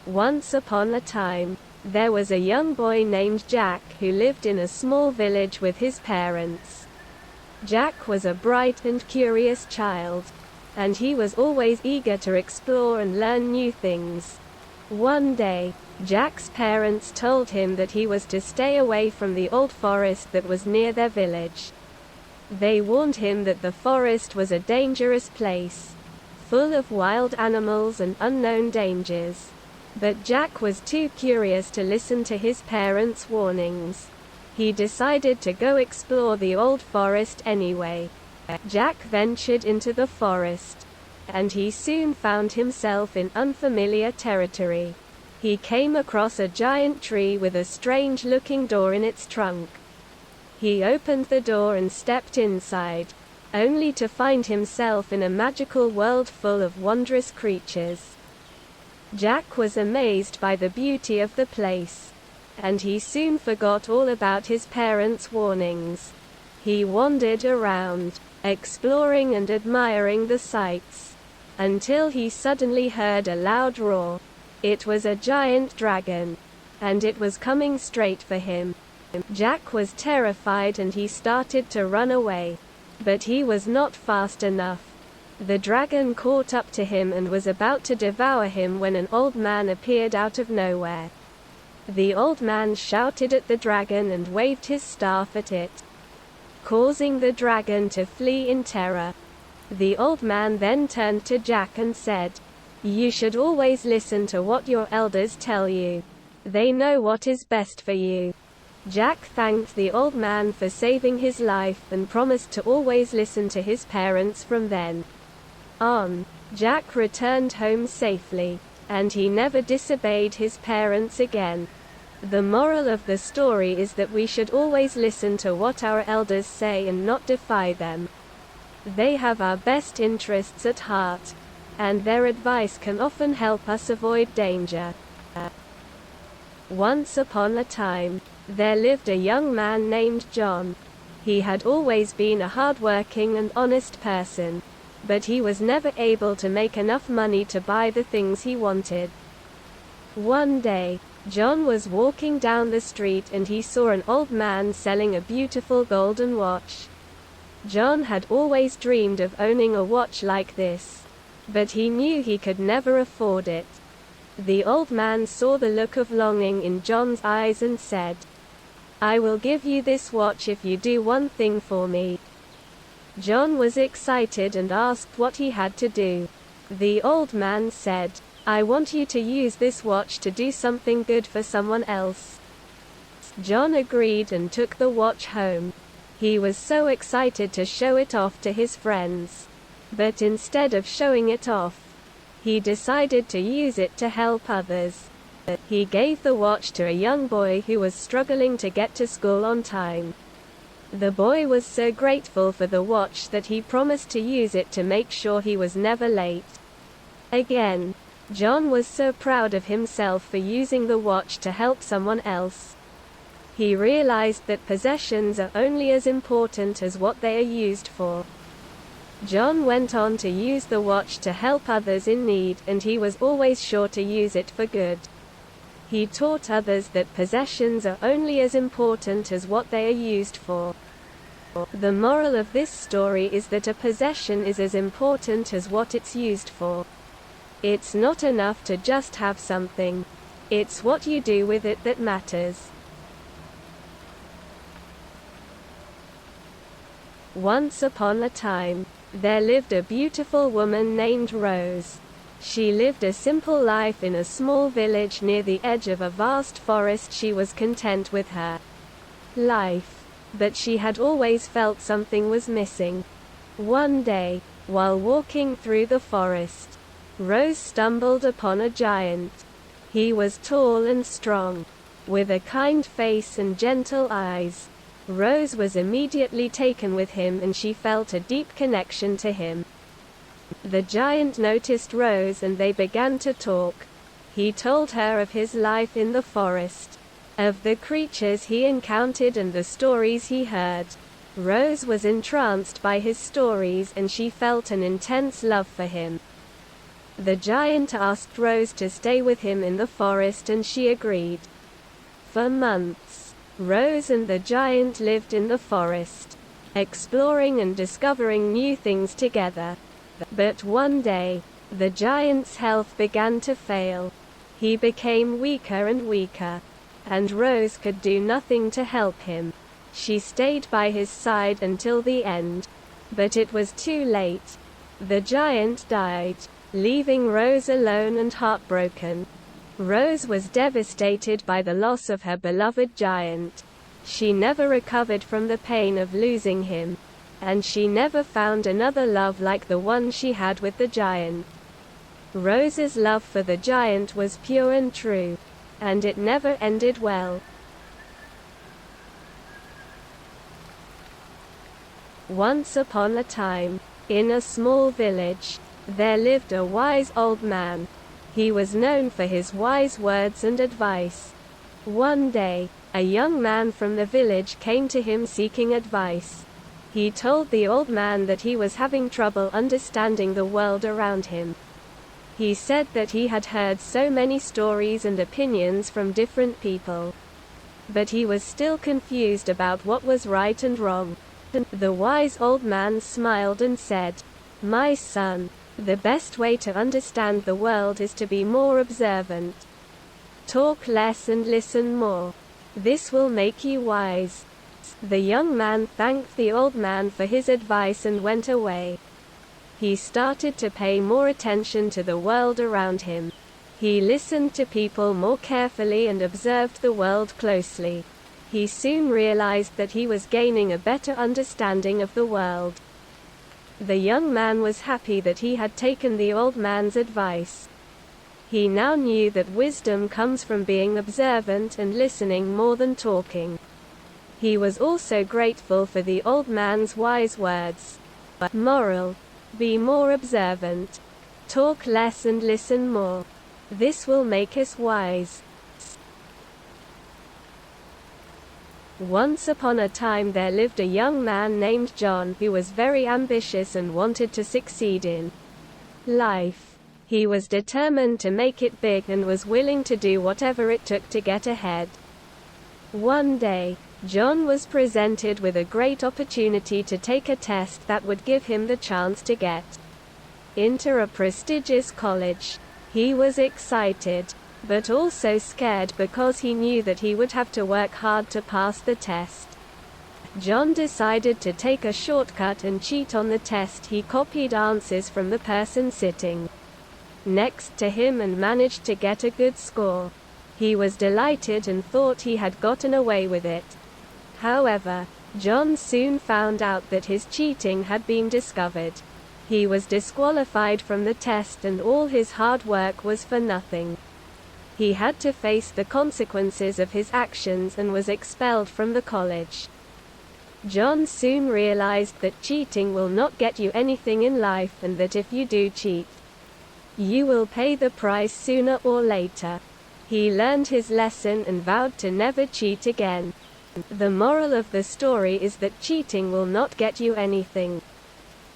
Once upon a time, there was a young boy named Jack who lived in a small village with his parents. Jack was a bright and curious child, and he was always eager to explore and learn new things. One day, Jack's parents told him that he was to stay away from the old forest that was near their village. They warned him that the forest was a dangerous place, full of wild animals and unknown dangers. But Jack was too curious to listen to his parents' warnings. He decided to go explore the old forest anyway. Jack ventured into the forest, and he soon found himself in unfamiliar territory. He came across a giant tree with a strange-looking door in its trunk. He opened the door and stepped inside, only to find himself in a magical world full of wondrous creatures. Jack was amazed by the beauty of the place, and he soon forgot all about his parents' warnings. He wandered around, exploring and admiring the sights, until he suddenly heard a loud roar. It was a giant dragon, and it was coming straight for him. Jack was terrified and he started to run away, but he was not fast enough. The dragon caught up to him and was about to devour him when an old man appeared out of nowhere. The old man shouted at the dragon and waved his staff at it, causing the dragon to flee in terror. The old man then turned to Jack and said, "You should always listen to what your elders tell you. They know what is best for you." Jack thanked the old man for saving his life and promised to always listen to his parents from then on. Jack returned home safely, and he never disobeyed his parents again. The moral of the story is that we should always listen to what our elders say and not defy them. They have our best interests at heart, and their advice can often help us avoid danger. Once upon a time, there lived a young man named John. He had always been a hard-working and honest person, but he was never able to make enough money to buy the things he wanted. One day, John was walking down the street and he saw an old man selling a beautiful golden watch. John had always dreamed of owning a watch like this, but he knew he could never afford it. The old man saw the look of longing in John's eyes and said, "I will give you this watch if you do one thing for me." John was excited and asked what he had to do. The old man said, "I want you to use this watch to do something good for someone else." John agreed and took the watch home. He was so excited to show it off to his friends. But instead of showing it off, he decided to use it to help others. He gave the watch to a young boy who was struggling to get to school on time. The boy was so grateful for the watch that he promised to use it to make sure he was never late. Again, John was so proud of himself for using the watch to help someone else. He realized that possessions are only as important as what they are used for. John went on to use the watch to help others in need, and he was always sure to use it for good. He taught others that possessions are only as important as what they are used for. The moral of this story is that a possession is as important as what it's used for. It's not enough to just have something. It's what you do with it that matters. Once upon a time, there lived a beautiful woman named Rose. She lived a simple life in a small village near the edge of a vast forest. She was content with her life, but she had always felt something was missing. One day, while walking through the forest, Rose stumbled upon a giant. He was tall and strong, with a kind face and gentle eyes. Rose was immediately taken with him and she felt a deep connection to him. The giant noticed Rose and they began to talk. He told her of his life in the forest, of the creatures he encountered and the stories he heard. Rose was entranced by his stories and she felt an intense love for him. The giant asked Rose to stay with him in the forest and she agreed. For months, Rose and the giant lived in the forest, exploring and discovering new things together. But one day, the giant's health began to fail. He became weaker and weaker, and Rose could do nothing to help him. She stayed by his side until the end, but it was too late. The giant died, leaving Rose alone and heartbroken. Rose was devastated by the loss of her beloved giant. She never recovered from the pain of losing him, and she never found another love like the one she had with the giant. Rose's love for the giant was pure and true, and it never ended well. Once upon a time, in a small village, there lived a wise old man. He was known for his wise words and advice. One day, a young man from the village came to him seeking advice. He told the old man that he was having trouble understanding the world around him. He said that he had heard so many stories and opinions from different people, but he was still confused about what was right and wrong. The wise old man smiled and said, "My son, the best way to understand the world is to be more observant. Talk less and listen more. This will make you wise." The young man thanked the old man for his advice and went away. He started to pay more attention to the world around him. He listened to people more carefully and observed the world closely. He soon realized that he was gaining a better understanding of the world. The young man was happy that he had taken the old man's advice. He now knew that wisdom comes from being observant and listening more than talking. He was also grateful for the old man's wise words. Moral: be more observant. Talk less and listen more. This will make us wise. Once upon a time there lived a young man named John who was very ambitious and wanted to succeed in life. He was determined to make it big and was willing to do whatever it took to get ahead. One day, John was presented with a great opportunity to take a test that would give him the chance to get into a prestigious college. He was excited, but also scared because he knew that he would have to work hard to pass the test. John decided to take a shortcut and cheat on the test. He copied answers from the person sitting next to him and managed to get a good score. He was delighted and thought he had gotten away with it. However, John soon found out that his cheating had been discovered. He was disqualified from the test and all his hard work was for nothing. He had to face the consequences of his actions and was expelled from the college. John soon realized that cheating will not get you anything in life and that if you do cheat, you will pay the price sooner or later. He learned his lesson and vowed to never cheat again. The moral of the story is that cheating will not get you anything.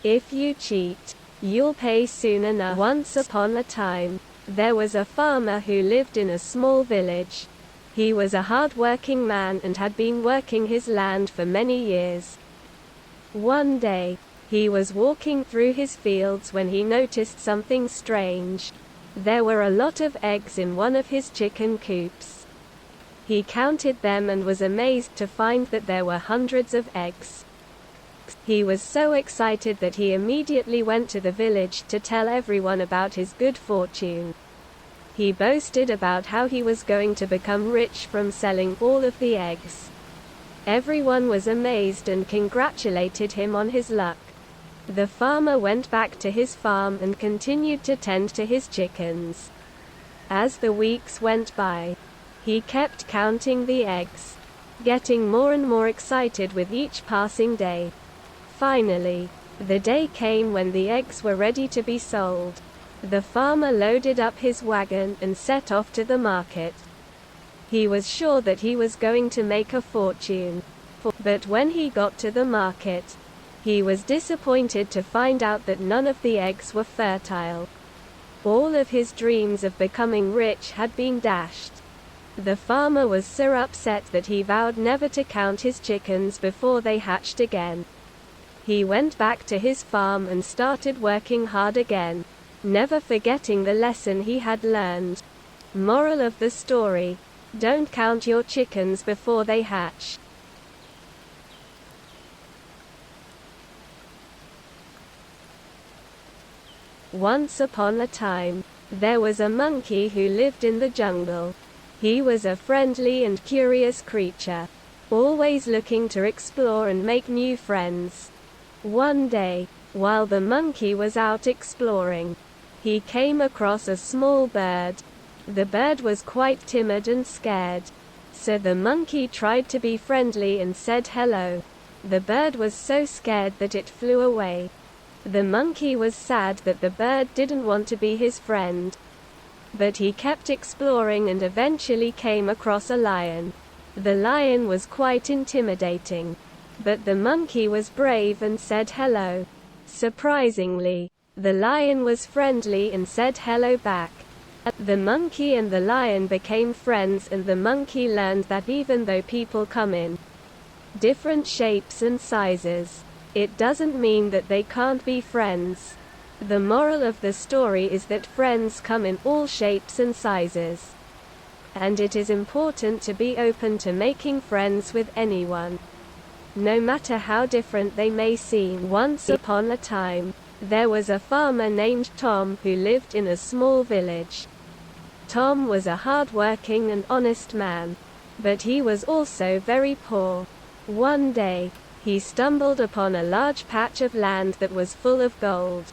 If you cheat, you'll pay soon enough. Once upon a time, there was a farmer who lived in a small village. He was a hard-working man and had been working his land for many years. One day, he was walking through his fields when he noticed something strange. There were a lot of eggs in one of his chicken coops. He counted them and was amazed to find that there were hundreds of eggs. He was so excited that he immediately went to the village to tell everyone about his good fortune. He boasted about how he was going to become rich from selling all of the eggs. Everyone was amazed and congratulated him on his luck. The farmer went back to his farm and continued to tend to his chickens. As the weeks went by, he kept counting the eggs, getting more and more excited with each passing day. Finally, the day came when the eggs were ready to be sold. The farmer loaded up his wagon and set off to the market. He was sure that he was going to make a fortune. But when he got to the market, he was disappointed to find out that none of the eggs were fertile. All of his dreams of becoming rich had been dashed. The farmer was so upset that he vowed never to count his chickens before they hatched again. He went back to his farm and started working hard again, never forgetting the lesson he had learned. Moral of the story: don't count your chickens before they hatch. Once upon a time, there was a monkey who lived in the jungle. He was a friendly and curious creature, always looking to explore and make new friends. One day, while the monkey was out exploring, he came across a small bird. The bird was quite timid and scared, so the monkey tried to be friendly and said hello. The bird was so scared that it flew away. The monkey was sad that the bird didn't want to be his friend, but he kept exploring and eventually came across a lion. The lion was quite intimidating, but the monkey was brave and said hello. Surprisingly, the lion was friendly and said hello back. The monkey and the lion became friends, and the monkey learned that even though people come in different shapes and sizes, it doesn't mean that they can't be friends. The moral of the story is that friends come in all shapes and sizes, and it is important to be open to making friends with anyone, no matter how different they may seem. Once upon a time, there was a farmer named Tom who lived in a small village. Tom was a hard-working and honest man, but he was also very poor. One day, he stumbled upon a large patch of land that was full of gold.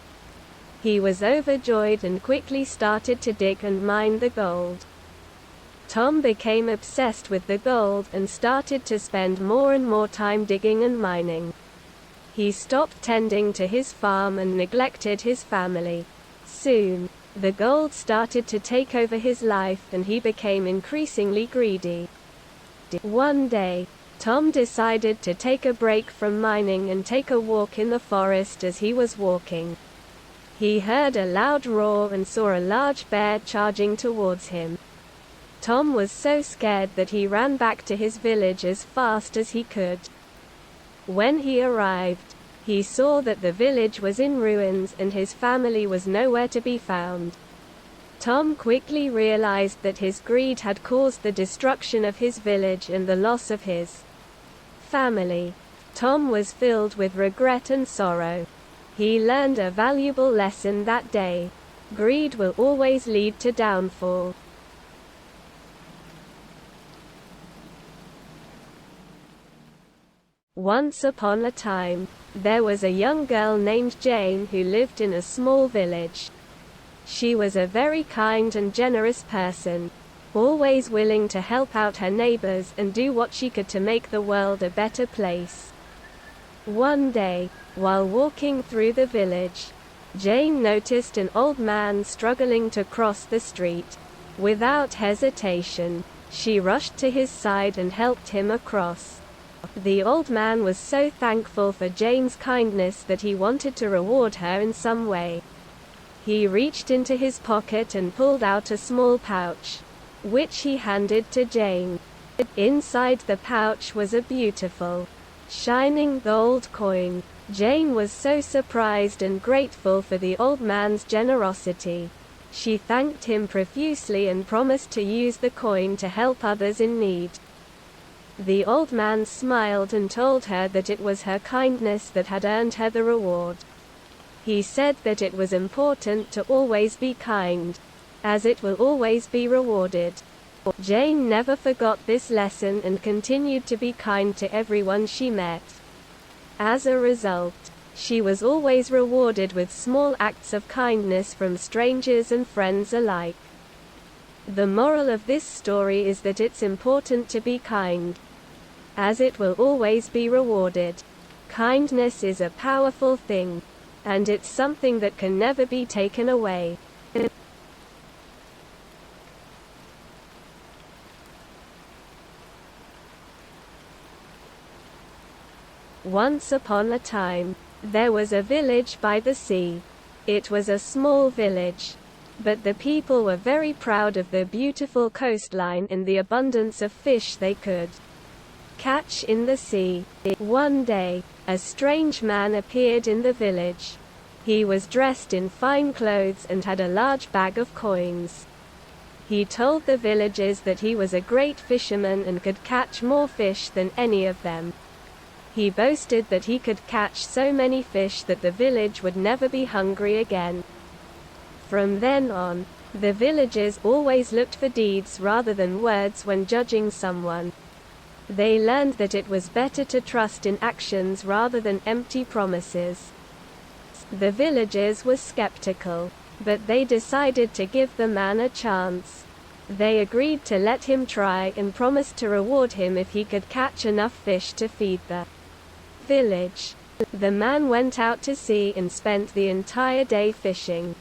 He was overjoyed and quickly started to dig and mine the gold. Tom became obsessed with the gold and started to spend more and more time digging and mining. He stopped tending to his farm and neglected his family. Soon, the gold started to take over his life and he became increasingly greedy. One day, Tom decided to take a break from mining and take a walk in the forest. As he was walking, he heard a loud roar and saw a large bear charging towards him. Tom was so scared that he ran back to his village as fast as he could. When he arrived, he saw that the village was in ruins and his family was nowhere to be found. Tom quickly realized that his greed had caused the destruction of his village and the loss of his family. Tom was filled with regret and sorrow. He learned a valuable lesson that day: greed will always lead to downfall. Once upon a time, there was a young girl named Jane who lived in a small village. She was a very kind and generous person, always willing to help out her neighbors and do what she could to make the world a better place. One day, while walking through the village, Jane noticed an old man struggling to cross the street. Without hesitation, she rushed to his side and helped him across. The old man was so thankful for Jane's kindness that he wanted to reward her in some way. He reached into his pocket and pulled out a small pouch, which he handed to Jane. Inside the pouch was a beautiful, shining gold coin. Jane was so surprised and grateful for the old man's generosity. She thanked him profusely and promised to use the coin to help others in need. The old man smiled and told her that it was her kindness that had earned her the reward. He said that it was important to always be kind, as it will always be rewarded. Jane never forgot this lesson and continued to be kind to everyone she met. As a result, she was always rewarded with small acts of kindness from strangers and friends alike. The moral of this story is that it's important to be kind, as it will always be rewarded. Kindness is a powerful thing, and it's something that can never be taken away. Once upon a time, there was a village by the sea. It was a small village. But the people were very proud of the beautiful coastline and the abundance of fish they could catch in the sea. One day, a strange man appeared in the village. He was dressed in fine clothes and had a large bag of coins. He told the villagers that he was a great fisherman and could catch more fish than any of them. He boasted that he could catch so many fish that the village would never be hungry again. From then on, the villagers always looked for deeds rather than words when judging someone. They learned that it was better to trust in actions rather than empty promises. The villagers were skeptical, but they decided to give the man a chance. They agreed to let him try and promised to reward him if he could catch enough fish to feed the village. The man went out to sea and spent the entire day fishing.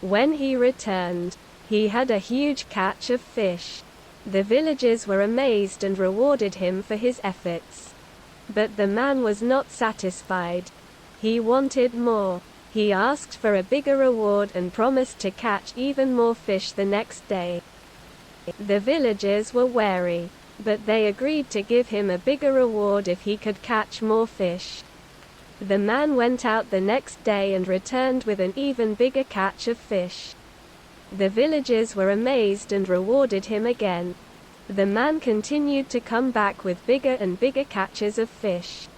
When he returned, he had a huge catch of fish. The villagers were amazed and rewarded him for his efforts. But the man was not satisfied. He wanted more. He asked for a bigger reward and promised to catch even more fish the next day. The villagers were wary, but they agreed to give him a bigger reward if he could catch more fish. The man went out the next day and returned with an even bigger catch of fish. The villagers were amazed and rewarded him again. The man continued to come back with bigger and bigger catches of fish.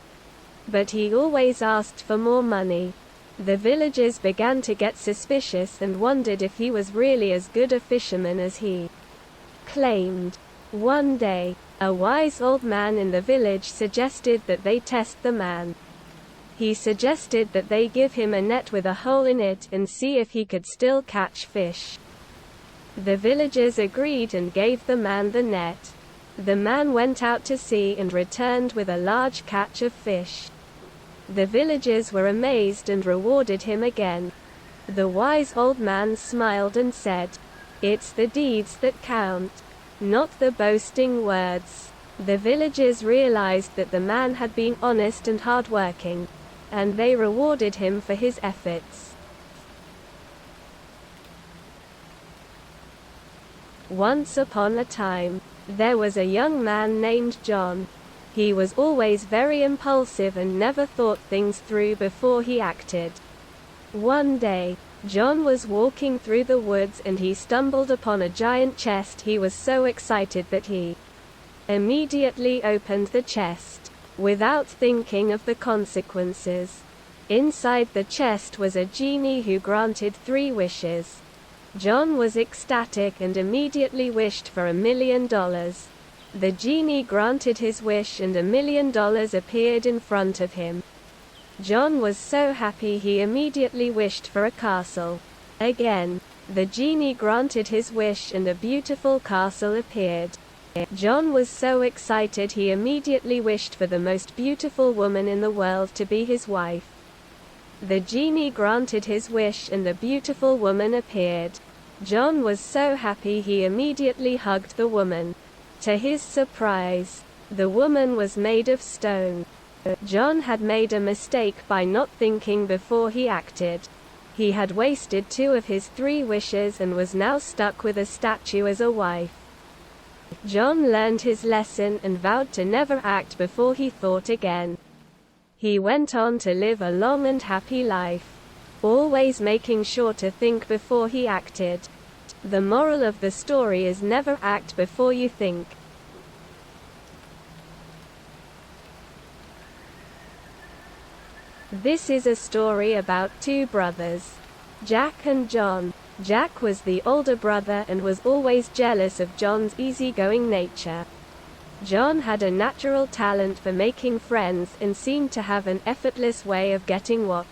But he always asked for more money. The villagers began to get suspicious and wondered if he was really as good a fisherman as he claimed. One day, a wise old man in the village suggested that they test the man. He suggested that they give him a net with a hole in it and see if he could still catch fish. The villagers agreed and gave the man the net. The man went out to sea and returned with a large catch of fish. The villagers were amazed and rewarded him again. The wise old man smiled and said, "It's the deeds that count, not the boasting words." The villagers realized that the man had been honest and hardworking, and they rewarded him for his efforts. Once upon a time, there was a young man named John. He was always very impulsive and never thought things through before he acted. One day, John was walking through the woods and he stumbled upon a giant chest. He was so excited that he immediately opened the chest, without thinking of the consequences. Inside the chest was a genie who granted 3 wishes. John was ecstatic and immediately wished for $1 million. The genie granted his wish and $1 million appeared in front of him. John was so happy he immediately wished for a castle. Again, the genie granted his wish and a beautiful castle appeared. John was so excited he immediately wished for the most beautiful woman in the world to be his wife. The genie granted his wish and a beautiful woman appeared. John was so happy he immediately hugged the woman. To his surprise, the woman was made of stone. John had made a mistake by not thinking before he acted. He had wasted 2 of his 3 wishes and was now stuck with a statue as a wife. John learned his lesson and vowed to never act before he thought again. He went on to live a long and happy life, always making sure to think before he acted. The moral of the story is never act before you think. This is a story about 2 brothers, Jack and John. Jack was the older brother and was always jealous of John's easygoing nature. John had a natural talent for making friends and seemed to have an effortless way of getting what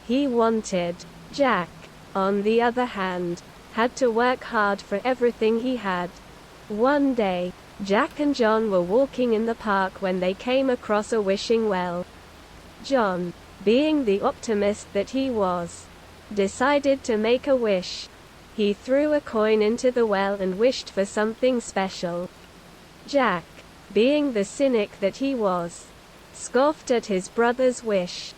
he wanted. Jack, on the other hand, had to work hard for everything he had. One day, Jack and John were walking in the park when they came across a wishing well. John, being the optimist that he was, decided to make a wish. He threw a coin into the well and wished for something special. Jack, being the cynic that he was, scoffed at his brother's wish.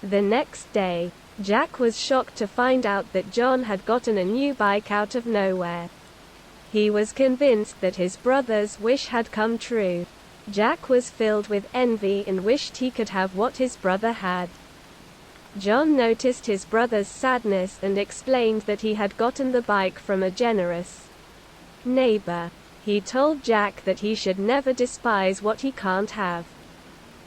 The next day, Jack was shocked to find out that John had gotten a new bike out of nowhere. He was convinced that his brother's wish had come true. Jack was filled with envy and wished he could have what his brother had. John noticed his brother's sadness and explained that he had gotten the bike from a generous neighbor. He told Jack that he should never despise what he can't have,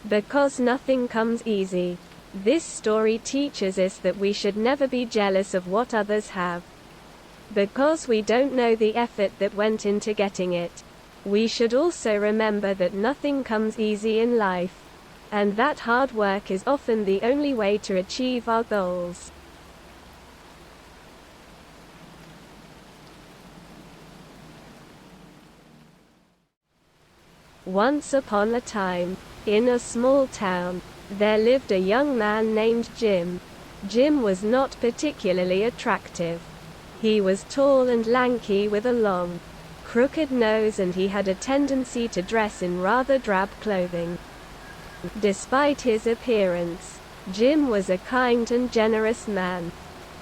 because nothing comes easy. This story teaches us that we should never be jealous of what others have, because we don't know the effort that went into getting it. We should also remember that nothing comes easy in life, and that hard work is often the only way to achieve our goals. Once upon a time, in a small town, there lived a young man named Jim. Jim was not particularly attractive. He was tall and lanky with a long, crooked nose, and he had a tendency to dress in rather drab clothing. Despite his appearance, Jim was a kind and generous man.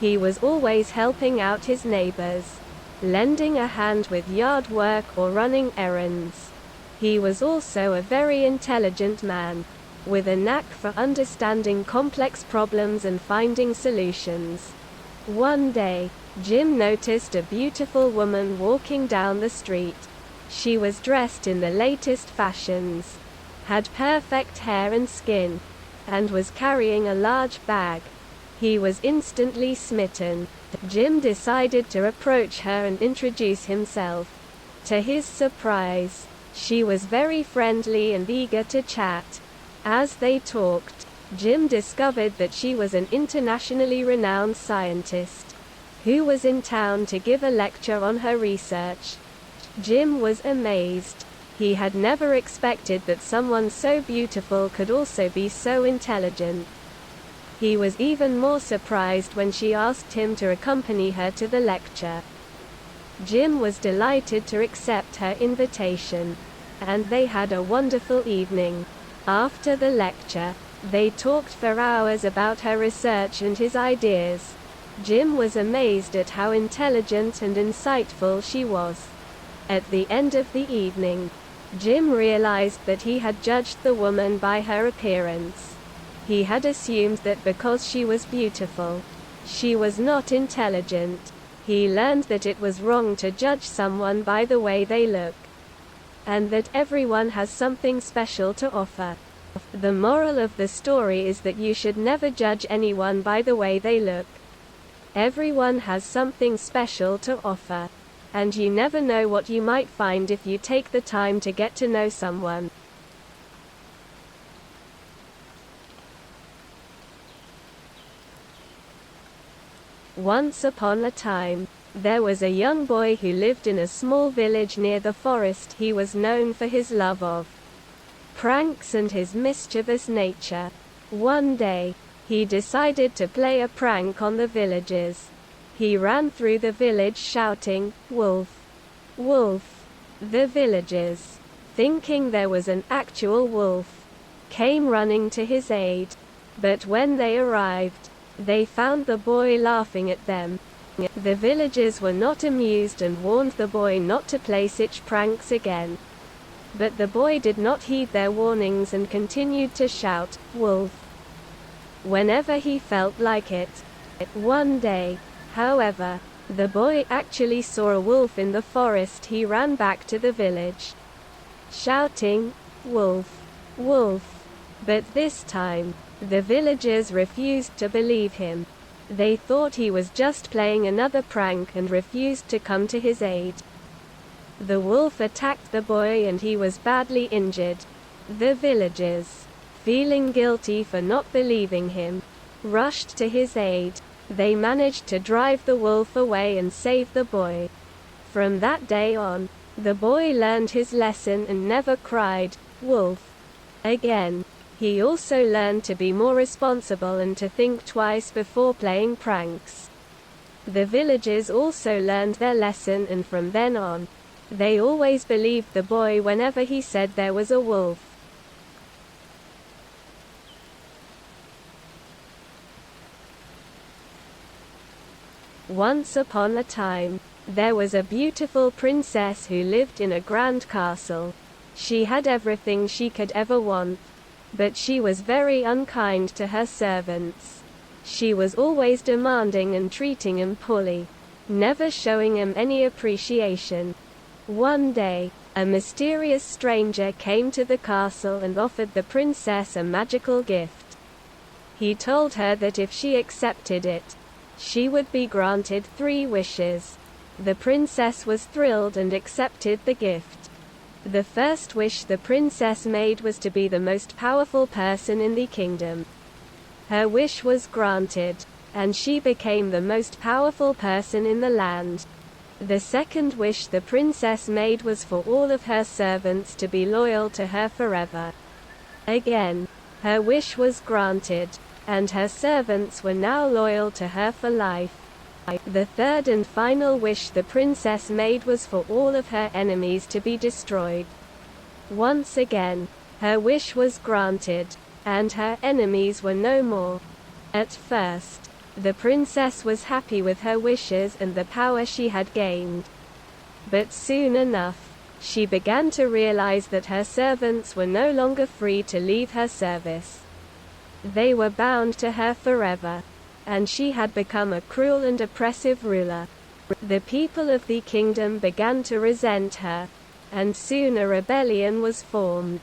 He was always helping out his neighbors, lending a hand with yard work or running errands. He was also a very intelligent man, with a knack for understanding complex problems and finding solutions. One day, Jim noticed a beautiful woman walking down the street. She was dressed in the latest fashions, had perfect hair and skin, and was carrying a large bag. He was instantly smitten. Jim decided to approach her and introduce himself. To his surprise, she was very friendly and eager to chat. As they talked, Jim discovered that she was an internationally renowned scientist who was in town to give a lecture on her research. Jim was amazed. He had never expected that someone so beautiful could also be so intelligent. He was even more surprised when she asked him to accompany her to the lecture. Jim was delighted to accept her invitation, and they had a wonderful evening. After the lecture, they talked for hours about her research and his ideas. Jim was amazed at how intelligent and insightful she was. At the end of the evening, Jim realized that he had judged the woman by her appearance. He had assumed that because she was beautiful, she was not intelligent. He learned that it was wrong to judge someone by the way they look, and that everyone has something special to offer. The moral of the story is that you should never judge anyone by the way they look. Everyone has something special to offer, and you never know what you might find if you take the time to get to know someone. Once upon a time, there was a young boy who lived in a small village near the forest. He was known for his love of pranks and his mischievous nature. One day, he decided to play a prank on the villagers. He ran through the village shouting, "Wolf! Wolf!" The villagers, thinking there was an actual wolf, came running to his aid. But when they arrived, they found the boy laughing at them. The villagers were not amused and warned the boy not to play such pranks again. But the boy did not heed their warnings and continued to shout, "Wolf!" whenever he felt like it. One day, however, the boy actually saw a wolf in the forest. He ran back to the village, shouting, "Wolf! Wolf!" But this time, the villagers refused to believe him. They thought he was just playing another prank and refused to come to his aid. The wolf attacked the boy and he was badly injured. The villagers, feeling guilty for not believing him, rushed to his aid. They managed to drive the wolf away and save the boy. From that day on, the boy learned his lesson and never cried, "Wolf!" again. He also learned to be more responsible and to think twice before playing pranks. The villagers also learned their lesson, and from then on, they always believed the boy whenever he said there was a wolf. Once upon a time, there was a beautiful princess who lived in a grand castle. She had everything she could ever want, but she was very unkind to her servants. She was always demanding and treating them poorly, never showing them any appreciation. One day, a mysterious stranger came to the castle and offered the princess a magical gift. He told her that if she accepted it, she would be granted 3 wishes. The princess was thrilled and accepted the gift. The first wish the princess made was to be the most powerful person in the kingdom. Her wish was granted, and she became the most powerful person in the land. The second wish the princess made was for all of her servants to be loyal to her forever. Again, her wish was granted, and her servants were now loyal to her for life. The third and final wish the princess made was for all of her enemies to be destroyed. Once again, her wish was granted, and her enemies were no more. At first, the princess was happy with her wishes and the power she had gained. But soon enough, she began to realize that her servants were no longer free to leave her service. They were bound to her forever, and she had become a cruel and oppressive ruler. The people of the kingdom began to resent her, and soon a rebellion was formed.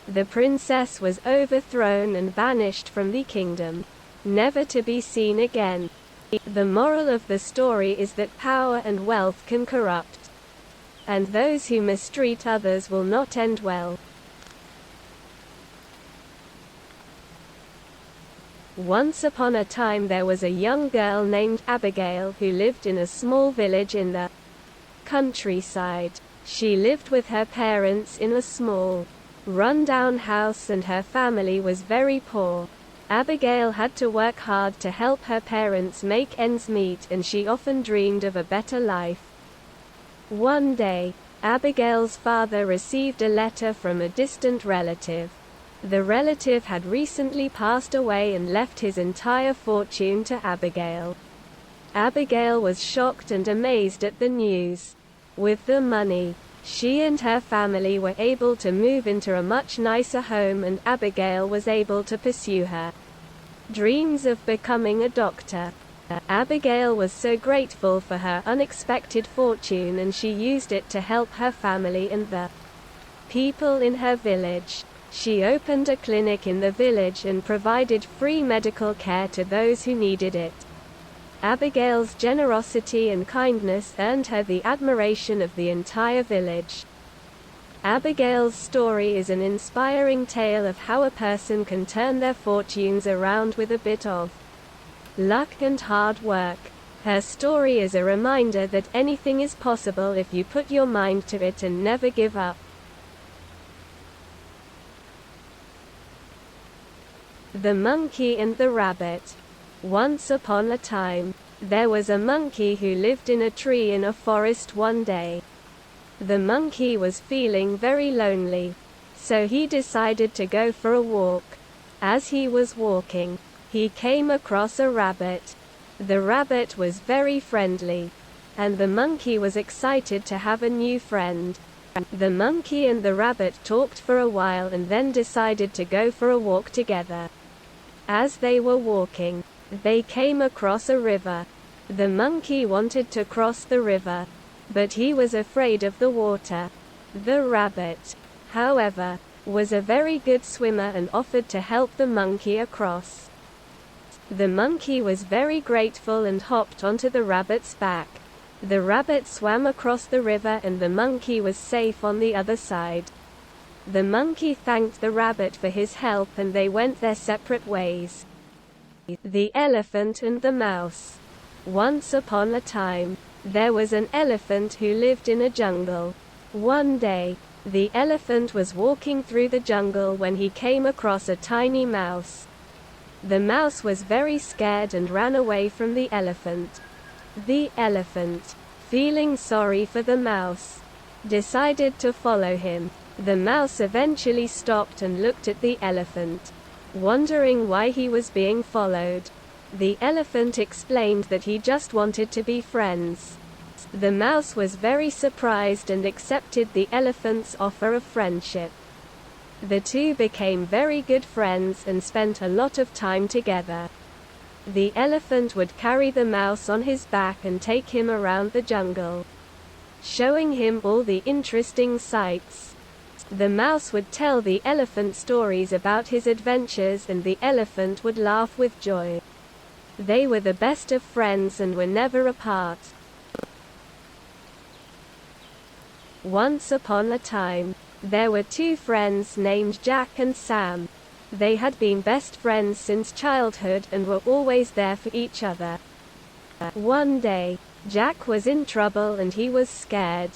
The princess was overthrown and banished from the kingdom, never to be seen again. The moral of the story is that power and wealth can corrupt, and those who mistreat others will not end well. Once upon a time there was a young girl named Abigail who lived in a small village in the countryside. She lived with her parents in a small, run-down house and her family was very poor. Abigail had to work hard to help her parents make ends meet and she often dreamed of a better life. One day, Abigail's father received a letter from a distant relative. The relative had recently passed away and left his entire fortune to Abigail. Abigail was shocked and amazed at the news. With the money, she and her family were able to move into a much nicer home and Abigail was able to pursue her dreams of becoming a doctor. Abigail was so grateful for her unexpected fortune and she used it to help her family and the people in her village. She opened a clinic in the village and provided free medical care to those who needed it. Abigail's generosity and kindness earned her the admiration of the entire village. Abigail's story is an inspiring tale of how a person can turn their fortunes around with a bit of luck and hard work. Her story is a reminder that anything is possible if you put your mind to it and never give up. The Monkey and the Rabbit. Once upon a time, there was a monkey who lived in a tree in a forest one day. The monkey was feeling very lonely, so he decided to go for a walk. As he was walking, he came across a rabbit. The rabbit was very friendly, and the monkey was excited to have a new friend. The monkey and the rabbit talked for a while and then decided to go for a walk together. As they were walking, they came across a river. The monkey wanted to cross the river, but he was afraid of the water. The rabbit, however, was a very good swimmer and offered to help the monkey across. The monkey was very grateful and hopped onto the rabbit's back. The rabbit swam across the river and the monkey was safe on the other side. The monkey thanked the rabbit for his help and they went their separate ways. The Elephant and the Mouse. Once upon a time, there was an elephant who lived in a jungle. One day, the elephant was walking through the jungle when he came across a tiny mouse. The mouse was very scared and ran away from the elephant. The elephant, feeling sorry for the mouse, decided to follow him. The mouse eventually stopped and looked at the elephant, wondering why he was being followed. The elephant explained that he just wanted to be friends. The mouse was very surprised and accepted the elephant's offer of friendship. The two became very good friends and spent a lot of time together. The elephant would carry the mouse on his back and take him around the jungle, showing him all the interesting sights. The mouse would tell the elephant stories about his adventures and the elephant would laugh with joy. They were the best of friends and were never apart. Once upon a time, there were two friends named Jack and Sam. They had been best friends since childhood and were always there for each other. One day, Jack was in trouble and he was scared.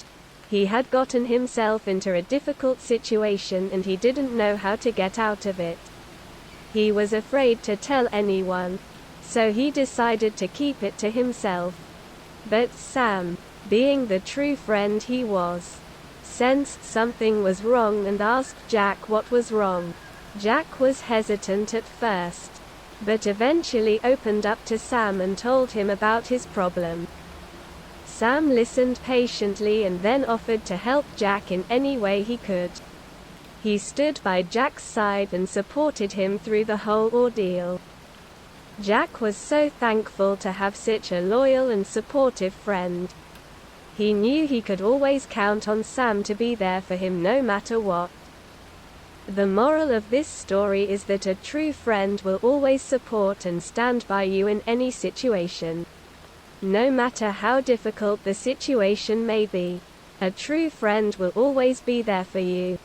He had gotten himself into a difficult situation and he didn't know how to get out of it. He was afraid to tell anyone, so he decided to keep it to himself. But Sam, being the true friend he was, sensed something was wrong and asked Jack what was wrong. Jack was hesitant at first, but eventually opened up to Sam and told him about his problem. Sam listened patiently and then offered to help Jack in any way he could. He stood by Jack's side and supported him through the whole ordeal. Jack was so thankful to have such a loyal and supportive friend. He knew he could always count on Sam to be there for him no matter what. The moral of this story is that a true friend will always support and stand by you in any situation. No matter how difficult the situation may be, a true friend will always be there for you.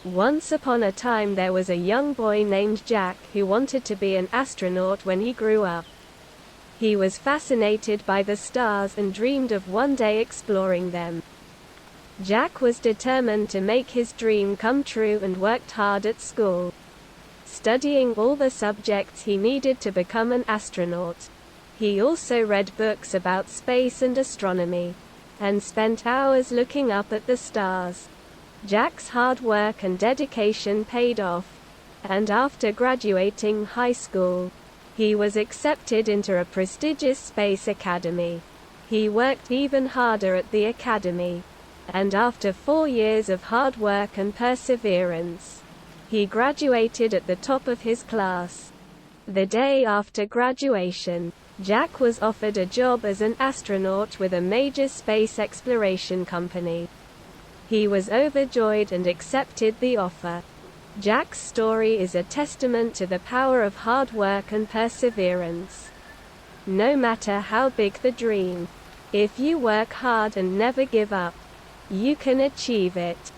Once upon a time there was a young boy named Jack who wanted to be an astronaut when he grew up. He was fascinated by the stars and dreamed of one day exploring them. Jack was determined to make his dream come true and worked hard at school, studying all the subjects he needed to become an astronaut. He also read books about space and astronomy, and spent hours looking up at the stars. Jack's hard work and dedication paid off, and after graduating high school, he was accepted into a prestigious space academy. He worked even harder at the academy, and after 4 years of hard work and perseverance, he graduated at the top of his class. The day after graduation, Jack was offered a job as an astronaut with a major space exploration company. He was overjoyed and accepted the offer. Jack's story is a testament to the power of hard work and perseverance. No matter how big the dream, if you work hard and never give up, you can achieve it.